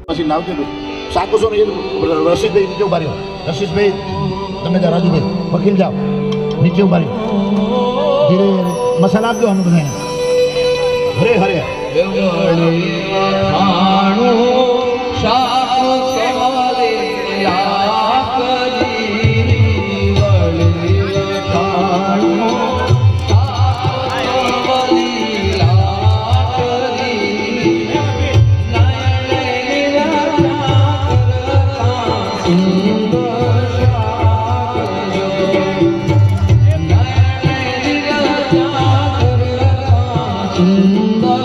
પછી લાવજો સાકુસો ને રશીદભાઈ નીચે ઉભા રહ્યો. રશીદભાઈ તમે જાઓ, રાજુભાઈ વકીલ જાઓ, નીચે ઉભા રહ્યો. ધીરે મસાલા આપજો અમે બધાને. હરે હરે સુંદર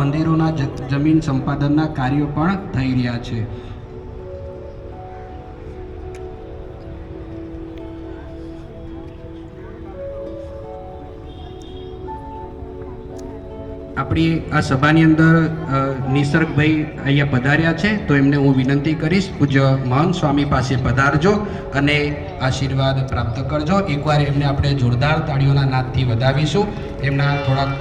મંદિરોના જમીન સંપાદનના કાર્યો પણ થઈ રહ્યા છે. આપણી આ સભાની અંદર નિસર્ગભાઈ અહીંયા પધાર્યા છે, તો એમને હું વિનંતી કરીશ, પૂજ્ય મહંત સ્વામી પાસે પધારજો અને આશીર્વાદ પ્રાપ્ત કરજો. એકવાર એમને આપણે જોરદાર તાળીઓના નાદથી વધાવીશું. એમના થોડાક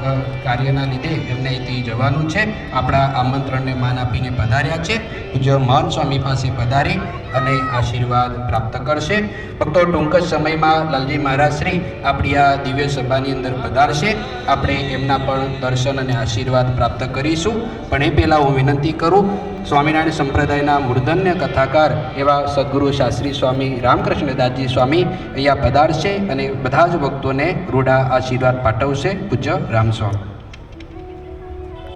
કાર્યના લીધે એમને અહીંથી જવાનું છે. આપણા આમંત્રણને માન આપીને પધાર્યા છે. પૂજ્ય મહંત સ્વામી પાસે પધારી અને આશીર્વાદ પ્રાપ્ત કરશે. ભક્તો, ટૂંક જ સમયમાં લાલજી મહારાજ શ્રી આપણી આ દિવ્ય સભાની અંદર પધારશે. આપણે એમના પણ દર્શન અને આશીર્વાદ પ્રાપ્ત કરીશું. પણ એ પહેલાં હું વિનંતી કરું, સ્વામિનારાયણ સંપ્રદાયના મૂર્ધન્ય કથાકાર એવા સદગુરુ શાસ્ત્રી સ્વામી રામકૃષ્ણદાસજી સ્વામી અહીંયા પધારશે અને બધા જ ભક્તોને રૂડા આશીર્વાદ પાઠવશે. પૂજ્ય રામસ્વામી.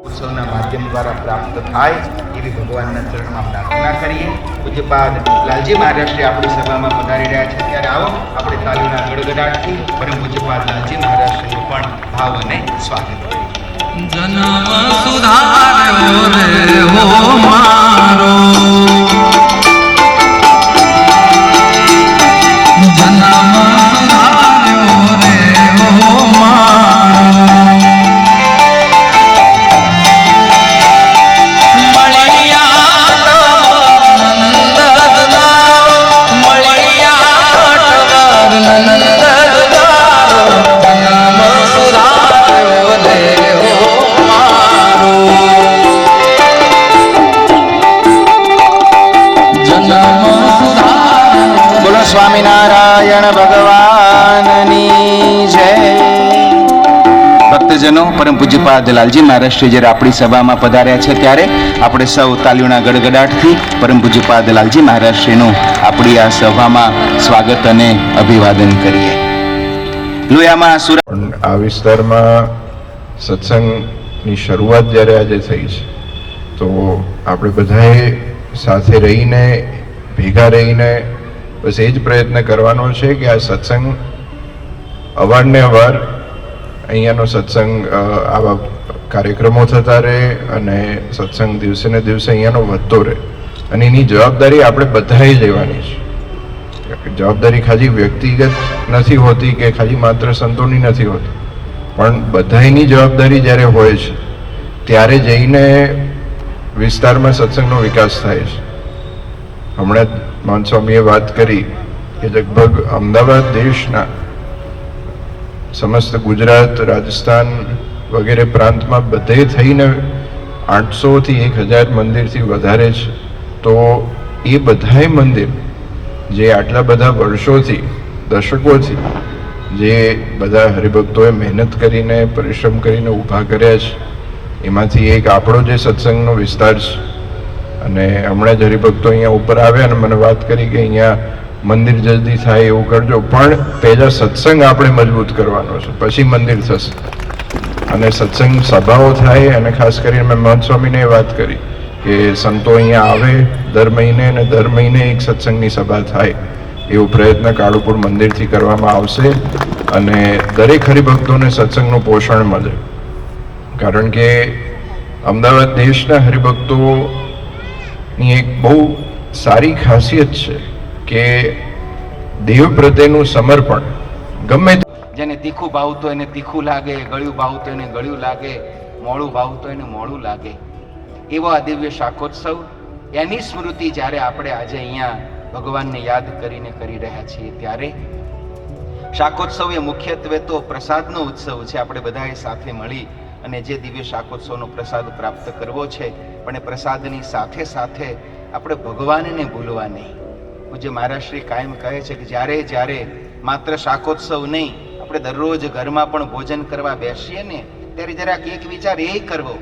ઉત્સવના માધ્યમ દ્વારા પ્રાપ્ત થાય એવી ભગવાનના ચરણમાં પ્રાર્થના કરીએ. પૂજ્યપાદ લાલજી મહારાજ આપણી સભામાં પધારી રહ્યા છે, ત્યારે આવો આપણે તાલીના ગડગડાટથી પરમ પૂજ્યપાદ લાલજી મહારાજનું પણ ભાવ અને સ્વાગત કરીએ. જન્મ સુધાર્યો રે હો મારો, જન્મ સુધાર્યો રે હો મારો, સ્વામિનારાયણ ભગવાનની જય. ભક્તજનો, પરમ પૂજ્યપાદ લાલજી મહારાજ જ્યારે આપણી સભામાં પધાર્યા છે, ત્યારે આપણે સૌ તાલીઓના ગડગડાટથી પરમ પૂજ્યપાદ લાલજી મહારાજશ્રીનું આપણી આ સભામાં સ્વાગત અને અભિવાદન કરીએ. લોયામાં આ વિસ્તારમાં સત્સંગની શરૂઆત જ્યારે આજે થઈ છે, તો આપણે બધાએ સાથે રહીને, ભેગા રહીને બસ એ જ પ્રયત્ન કરવાનો છે કે આ સત્સંગ અવારને અવાર અહીંયાનો સત્સંગ, આવા કાર્યક્રમો થતા રહે અને સત્સંગ દિવસે ને દિવસે અહીંયાનો વધતો રહે. અને એની જવાબદારી આપણે બધાએ લેવાની છે. જવાબદારી ખાલી વ્યક્તિગત નથી હોતી કે ખાલી માત્ર સંતોની નથી હોતી, પણ બધાની જવાબદારી જ્યારે હોય છે ત્યારે જઈને વિસ્તારમાં સત્સંગનો વિકાસ થાય છે. હમણાં જ મહંત સ્વામીએ વાત કરી કે લગભગ અમદાવાદ દેશના સમસ્ત ગુજરાત, રાજસ્થાન વગેરે પ્રાંતમાં બધે થઈને 800 થી 1000 મંદિરથી વધારે છે. તો એ બધાય મંદિર જે આટલા બધા વર્ષોથી, દશકોથી જે બધા હરિભક્તોએ મહેનત કરીને, પરિશ્રમ કરીને ઊભા કર્યા છે, એમાંથી એક આપણો જે સત્સંગનો વિસ્તાર છે. અને હમણાં જ હરિભક્તો અહીંયા ઉપર આવ્યા અને મને વાત કરી કે અહીંયા મંદિર જલ્દી થાય એવું કરજો, પણ પહેલાં સત્સંગ આપણે મજબૂત કરવાનો છે, પછી મંદિર થશે. અને સત્સંગ સભાઓ થાય, અને ખાસ કરીને મેં મહંત સ્વામીને વાત કરી કે સંતો અહીંયા આવે દર મહિને, અને દર મહિને એક સત્સંગની સભા થાય એવો પ્રયત્ન કાળુપુર મંદિરથી કરવામાં આવશે. અને દરેક હરિભક્તોને સત્સંગનું પોષણ મળે, કારણ કે અમદાવાદ દેશના હરિભક્તોની એક બહુ સારી ખાસિયત છે કે દેવ પ્રત્યેનું સમર્પણ. ગમે જેને તીખું ભાવતું એને તીખું લાગે, ગળ્યું ભાવતું એને ગળ્યું લાગે, મોડું ભાવતું એને મોડું લાગે, એવો આ દિવ્ય શાકોત્સવ, એની સ્મૃતિ જ્યારે આપણે આજે અહીંયા ભગવાનને યાદ કરીને કરી રહ્યા છીએ, ત્યારે શાકોત્સવ એ મુખ્યત્વે તો પ્રસાદનો ઉત્સવ છે. આપણે બધાએ સાથે મળી અને જે દિવ્ય શાકોત્સવનો પ્રસાદ પ્રાપ્ત કરવો છે, પણ એ પ્રસાદની સાથે સાથે આપણે ભગવાનને ભૂલવા નહીં. પૂજ્ય મહારાજ શ્રી કાયમ કહે છે કે જ્યારે જ્યારે માત્ર શાકોત્સવ નહીં, આપણે દરરોજ ઘરમાં પણ ભોજન કરવા બેસીએ ને, ત્યારે જરાક એક વિચાર એ કરવો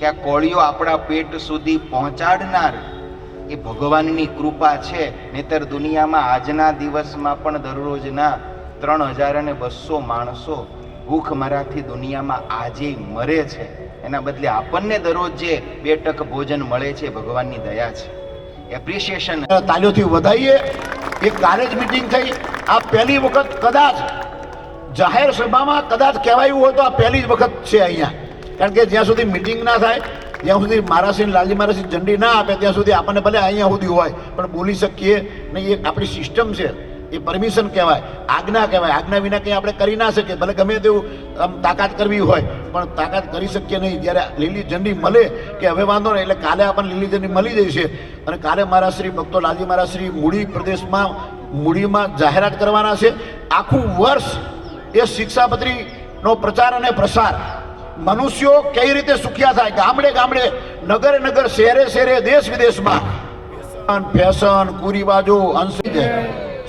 કે આ કોળીઓ આપણા પેટ સુધી પહોંચાડનાર એ ભગવાનની કૃપા છે. નહીંતર દુનિયામાં આજના દિવસમાં પણ દરરોજના 3200 માણસો ભૂખમરાથી દુનિયામાં આજે મરે છે. એના બદલે આપણને દરરોજ જે 2 ટક ભોજન મળે છે, ભગવાનની દયા છે. એપ્રિશિએશન તાલીઓથી વધાઈએ. એક કાલે જ મિટિંગ થઈ, આ પહેલી વખત કદાચ જાહેર સભામાં કદાચ કહેવાયું હોય તો આ પહેલી જ વખત છે અહીંયા કારણ કે જ્યાં સુધી મિટિંગ ના થાય, જ્યાં સુધી મહારાજશ્રી લાલજી મહારાજશ્રી ઝંડી ના આપે ત્યાં સુધી આપણને ભલે અહીંયા સુધી હોય પણ બોલી શકીએ નહીં. એ આપણી સિસ્ટમ છે, એ પરમિશન કહેવાય, આજ્ઞા કહેવાય. આજ્ઞા વિના કંઈ આપણે કરી ના શકીએ. ભલે ગમે તેવું આમ તાકાત કરવી હોય પણ તાકાત કરી શકીએ નહીં. જ્યારે લીલી ઝંડી મળે કે હવે વાંધો નહીં, એટલે કાલે આપણને લીલી ઝંડી મળી જશે. અને કાલે મહારાજશ્રી ભક્તો લાલજી મહારાજશ્રી મૂડી પ્રદેશમાં મૂડીમાં જાહેરાત કરવાના છે. આખું વર્ષ એ શિક્ષાપત્રીનો પ્રચાર અને પ્રસાર, મનુષ્યો કઈ રીતે સુખ્યા થાય, ગામડે ગામડે, નગરે નગર, શહેરે શહેરે, દેશ વિદેશમાં ફેશન કુરીબાજો અંશી છે.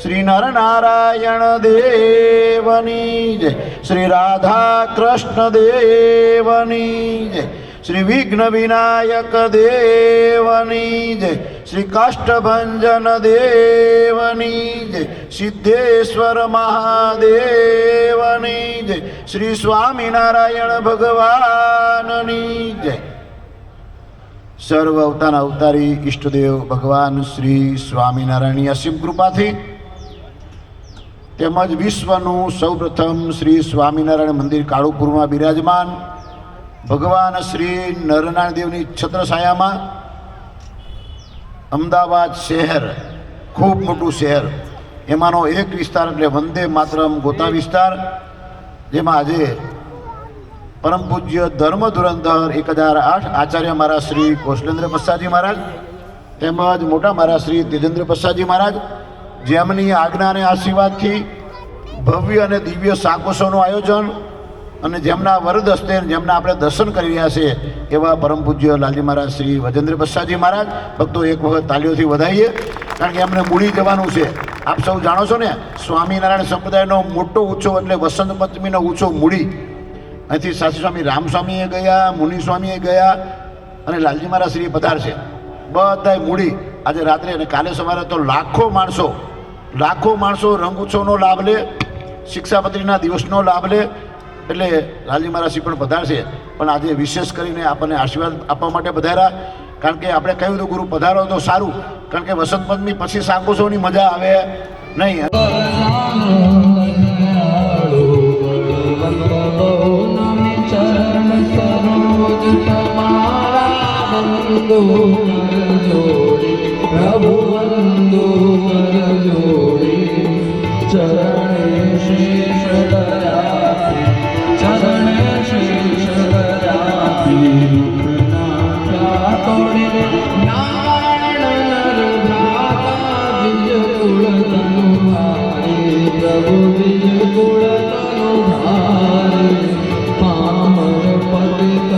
શ્રી નર નારાયણ દેવની જય, શ્રી રાધા કૃષ્ણ દેવની જય, શ્રી વિઘ્ન વિનાયક દેવની જય, શ્રી કાષ્ટભંજન દેવની જય, સિદ્ધેશ્વર મહાદેવની જય, શ્રી સ્વામિનારાયણ ભગવાનની જય. સર્વ અવતાર અવતારી ઈષ્ટદેવ ભગવાન શ્રી સ્વામિનારાયણની અસીમ કૃપાથી તેમજ વિશ્વનું સૌપ્રથમ શ્રી સ્વામિનારાયણ મંદિર કાળુપુરમાં બિરાજમાન ભગવાન શ્રી નરનારાયણ દેવની છત્રછાયામાં અમદાવાદ શહેર, ખૂબ મોટું શહેર, એમાંનો એક વિસ્તાર એટલે વંદે માતરમ ગોતા વિસ્તાર, જેમાં આજે પરમ પૂજ્ય ધર્મ ધુરંધર 1008 આચાર્ય મહારાજ શ્રી કૌશલેન્દ્ર પ્રસાદજી મહારાજ તેમજ મોટા મહારાજ શ્રી તેજેન્દ્ર પ્રસાદજી મહારાજ, જેમની આજ્ઞા અને આશીર્વાદથી ભવ્ય અને દિવ્ય શાકોત્સવનું આયોજન અને જેમના વરદ હસ્તે જેમના આપણે દર્શન કરી રહ્યા છે એવા પરમ પૂજ્ય લાલજી મહારાજ શ્રી વજેન્દ્ર પ્રસાદજી મહારાજ. ભક્તો એક વખત તાલીઓથી વધાવીએ, કારણ કે એમને મૂડી જવાનું છે. આપ સૌ જાણો છો ને, સ્વામિનારાયણ સંપ્રદાયનો મોટો ઉત્સવ એટલે વસંત પંચમીનો ઉત્સવ મૂડી. અહીંથી સાસી સ્વામી રામસ્વામીએ ગયા, મુનિ સ્વામીએ ગયા અને લાલજી મહારાજ શ્રી પધારશે. બધાય મૂડી આજે રાત્રે અને કાલે સવારે તો લાખો માણસો રંગ ઉત્સવનો લાભ લે, શિક્ષાપત્રીના દિવસનો લાભ લે. એટલે લાલજી મહારાજ શ્રી પણ પધારશે. પણ આજે વિશેષ કરીને આપણને આશીર્વાદ આપવા માટે પધાર્યા. કારણ કે આપણે કહ્યું તો ગુરુ પધારો તો સારું, કારણ કે વસંત પંચમી પછી શાકોત્સવની મજા આવે નહીં. પ્રભુ વંદો જોડી ચરણે શીશ દયાથી, ચરણે શીશ દયાથી તોડી નારાયણ નર ભ્રાતા વિજ કુળ તનુહારી, પ્રભુ વિજ કુળ તનુહારી, પામર પતિત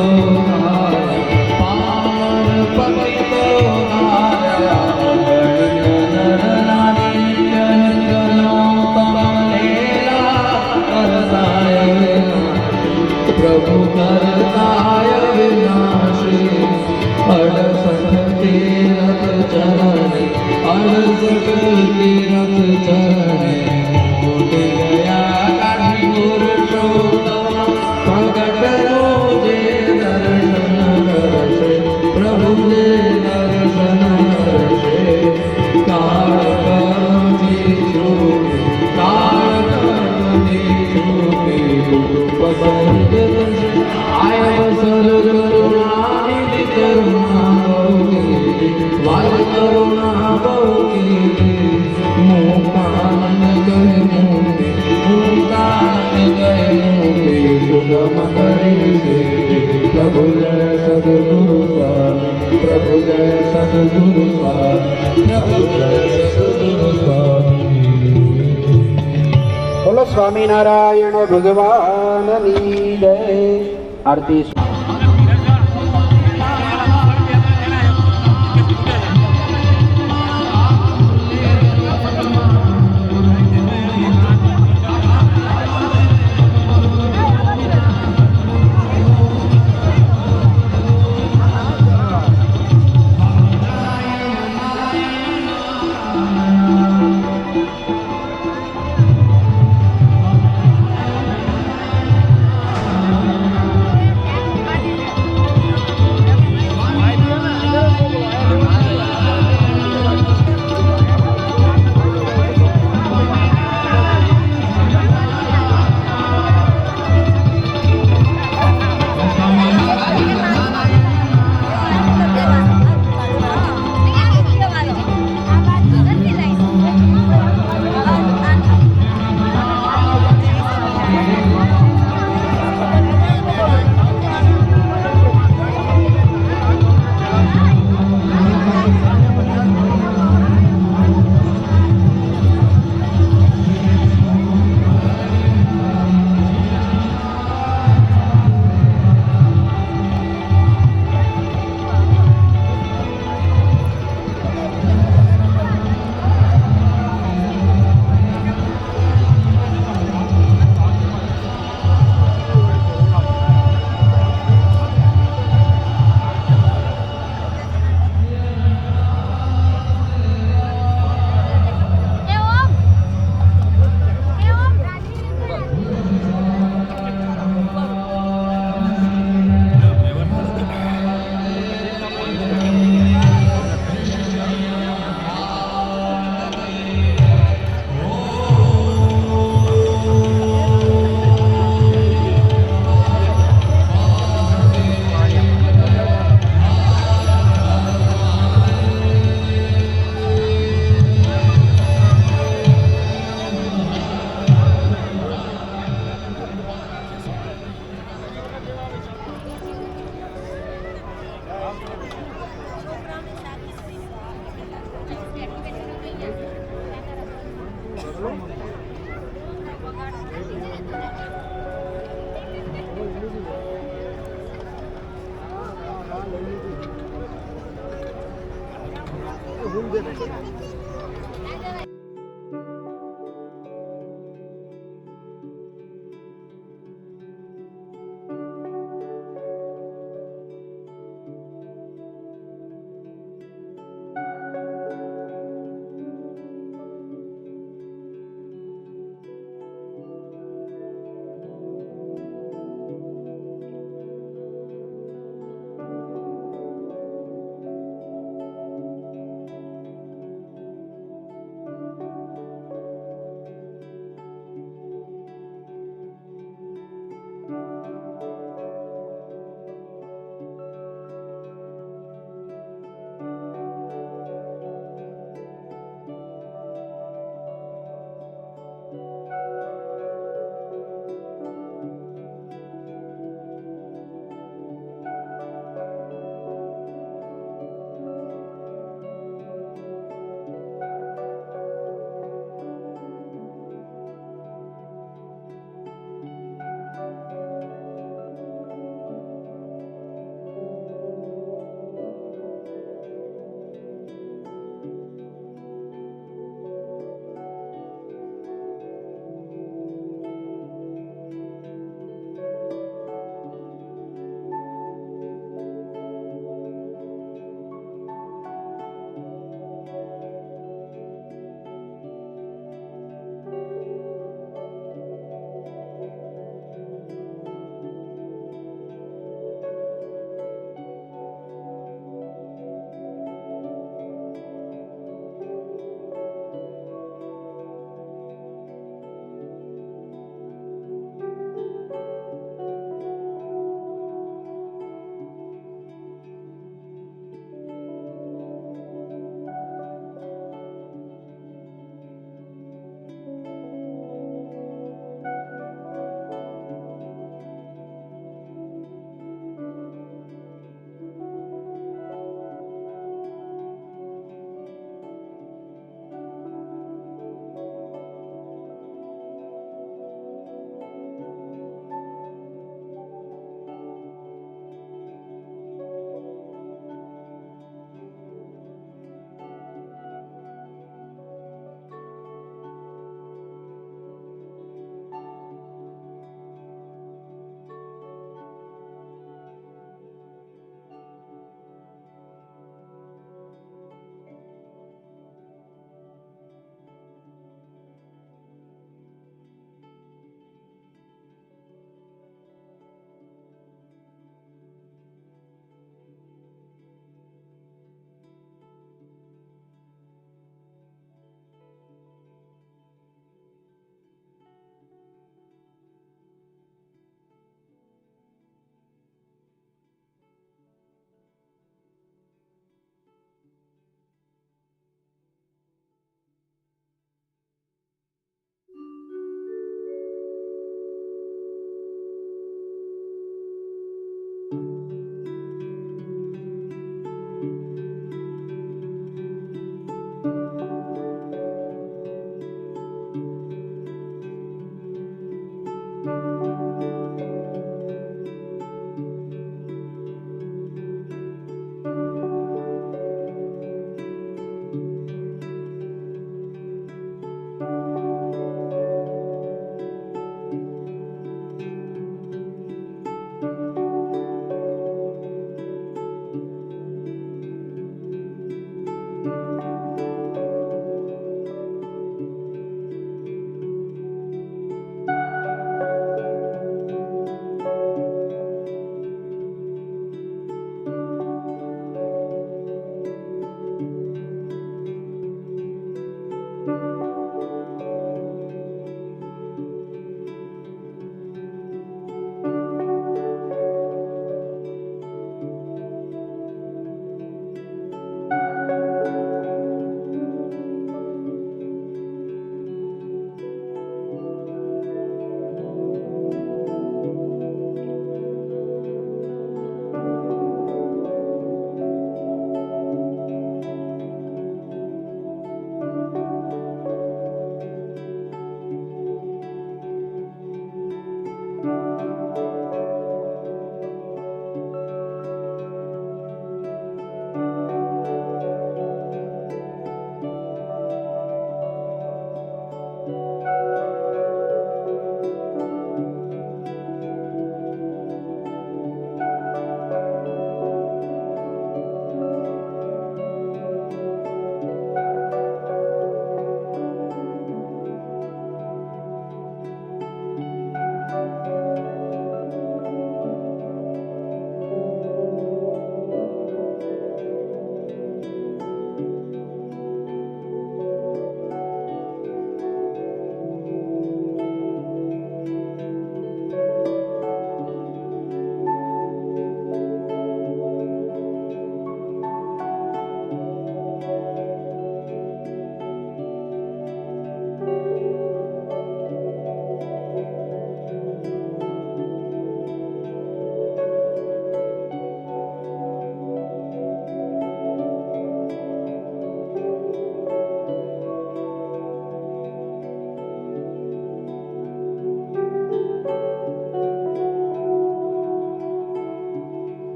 प्रभु करताय विनाशी, 68 तीरथ चरणे, 68 तीरथ चरणे, मोटे गया काठी पुरुषोत्तम, प्रगट रोजे दर्शन करशे, प्रभु जे दर्शन करशे. काळ कर्मથી છૂટી, કાળ કર્મથી છૂટી, આયવસર કરુણાનિધિ કરુણા ભોગી, વાલ કરુણા ભોગી, મૂકાનંદ ગય મૂકે, મૂકાનંદ ગય મૂકે, સુગમ કરી છે. પ્રભુ જય સદગુરુ સ્વામી, પ્રભુ જય સદગુરુ સ્વામી, પ્રભુ જય સદગુરુ સ્વામી. બોલો સ્વામિનારાયણ ભગવાનની જય. આરતી.